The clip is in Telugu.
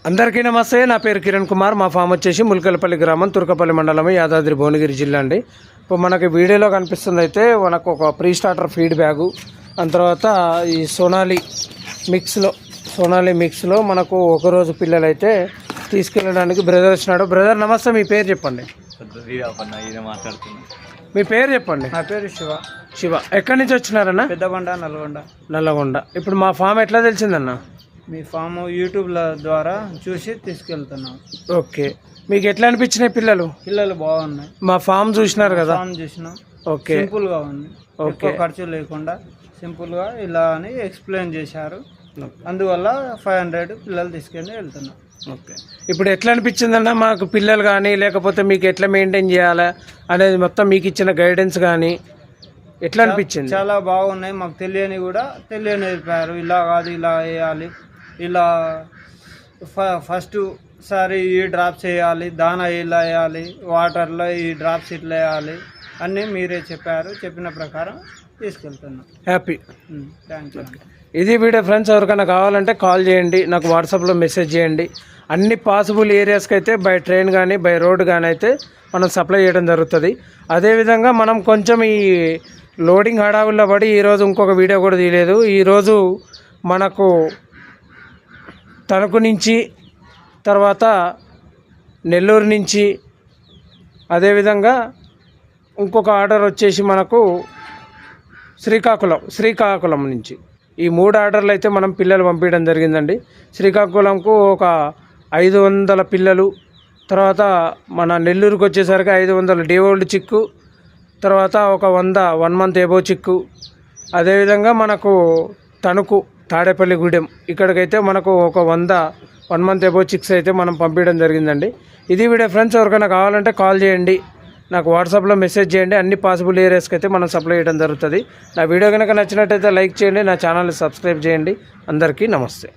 అందరికీ నమస్తే. నా పేరు కిరణ్ కుమార్. మా ఫామ్ వచ్చేసి ముల్కలపల్లి గ్రామం, తుర్కపల్లి మండలం, యాదాద్రి భువనగిరి జిల్లా అండి. ఇప్పుడు మనకి వీడియోలో కనిపిస్తుంది అయితే మనకు ఒక ప్రీ స్టార్టర్ ఫీడ్ బ్యాగు, దాని తర్వాత ఈ సోనాలి మిక్స్లో మనకు ఒకరోజు పిల్లలు అయితే తీసుకెళ్ళడానికి బ్రదర్ వచ్చినాడు. బ్రదర్ నమస్తే, మీ పేరు చెప్పండి. మీ పేరు చెప్పండి. నా పేరు శివ. ఎక్కడి నుంచి వచ్చినారన్న? పెద్దబండ, నల్లగొండ. ఇప్పుడు మా ఫామ్ ఎట్లా తెలిసిందన్న? మీ ఫామ్ యూట్యూబ్ల ద్వారా చూసి తీసుకెళ్తున్నాం. ఓకే, మీకు ఎట్లా అనిపించినాయి పిల్లలు? బాగున్నాయి. మా ఫామ్ చూసినారు కదా? ఫామ్ చూసినాం. ఓకే, సింపుల్ గా ఉంది, ఎక్కువ ఖర్చు లేకుండా సింపుల్ గా ఇలా అని ఎక్స్ప్లెయిన్ చేశారు. అందువల్ల 500 పిల్లలు తీసుకెళ్ళి వెళ్తున్నాం. ఓకే, ఇప్పుడు ఎట్లా అనిపించిందన్న మాకు పిల్లలు కానీ, లేకపోతే మీకు ఎట్లా మెయింటైన్ చేయాలా అనేది మొత్తం మీకు ఇచ్చిన గైడెన్స్ కానీ ఎట్లా అనిపించింది? చాలా బాగున్నాయి. మాకు తెలియనిపారు. ఇలా కాదు, ఇలా వేయాలి, ఇలా ఫస్ట్ సారి ఈ డ్రాప్స్ వేయాలి, దానా ఇలా వేయాలి, వాటర్లో ఈ డ్రాప్స్ ఇట్లా వేయాలి అన్నీ మీరే చెప్పారు. చెప్పిన ప్రకారం తీసుకెళ్తున్నాం. హ్యాపీ. Thank you. ఇది వీడియో ఫ్రెండ్స్. ఎవరికైనా కావాలంటే కాల్ చేయండి, నాకు వాట్సాప్లో మెసేజ్ చేయండి. అన్ని పాసిబుల్ ఏరియాస్కి అయితే బై ట్రైన్ కానీ బై రోడ్ కానీ అయితే మనం సప్లై చేయడం జరుగుతుంది. అదేవిధంగా మనం కొంచెం ఈ లోడింగ్ హడావుల్లో పడి ఈరోజు ఇంకొక వీడియో కూడా తీయలేదు. ఈరోజు మనకు తణుకు నుంచి, తర్వాత నెల్లూరు నుంచి, అదేవిధంగా ఇంకొక ఆర్డర్ వచ్చేసి మనకు శ్రీకాకుళం నుంచి. ఈ 3 ఆర్డర్లు అయితే మనం పిల్లలు పంపించడం జరిగిందండి. శ్రీకాకుళంకు ఒక 500 పిల్లలు, తర్వాత మన నెల్లూరుకు వచ్చేసరికి 500 డే ఓల్డ్ చిక్కు, తర్వాత ఒక 100 మంత్ ఎబో చిక్కు, అదేవిధంగా మనకు తణుకు తాడేపల్లిగూడెం ఇక్కడికైతే మనకు ఒక 100 మంత్ ఎబో చిక్స్ అయితే మనం పంపించడం జరిగిందండి. ఇది వీడియో ఫ్రెండ్స్. ఎవరికైనా కావాలంటే కాల్ చేయండి, నాకు వాట్సాప్లో మెసేజ్ చేయండి. అన్ని పాసిబుల్ ఏరియాస్కి అయితే మనం సప్లై చేయడం జరుగుతుంది. నా వీడియో కనుక నచ్చినట్టయితే లైక్ చేయండి, నా ఛానల్ని సబ్స్క్రైబ్ చేయండి. అందరికీ నమస్తే.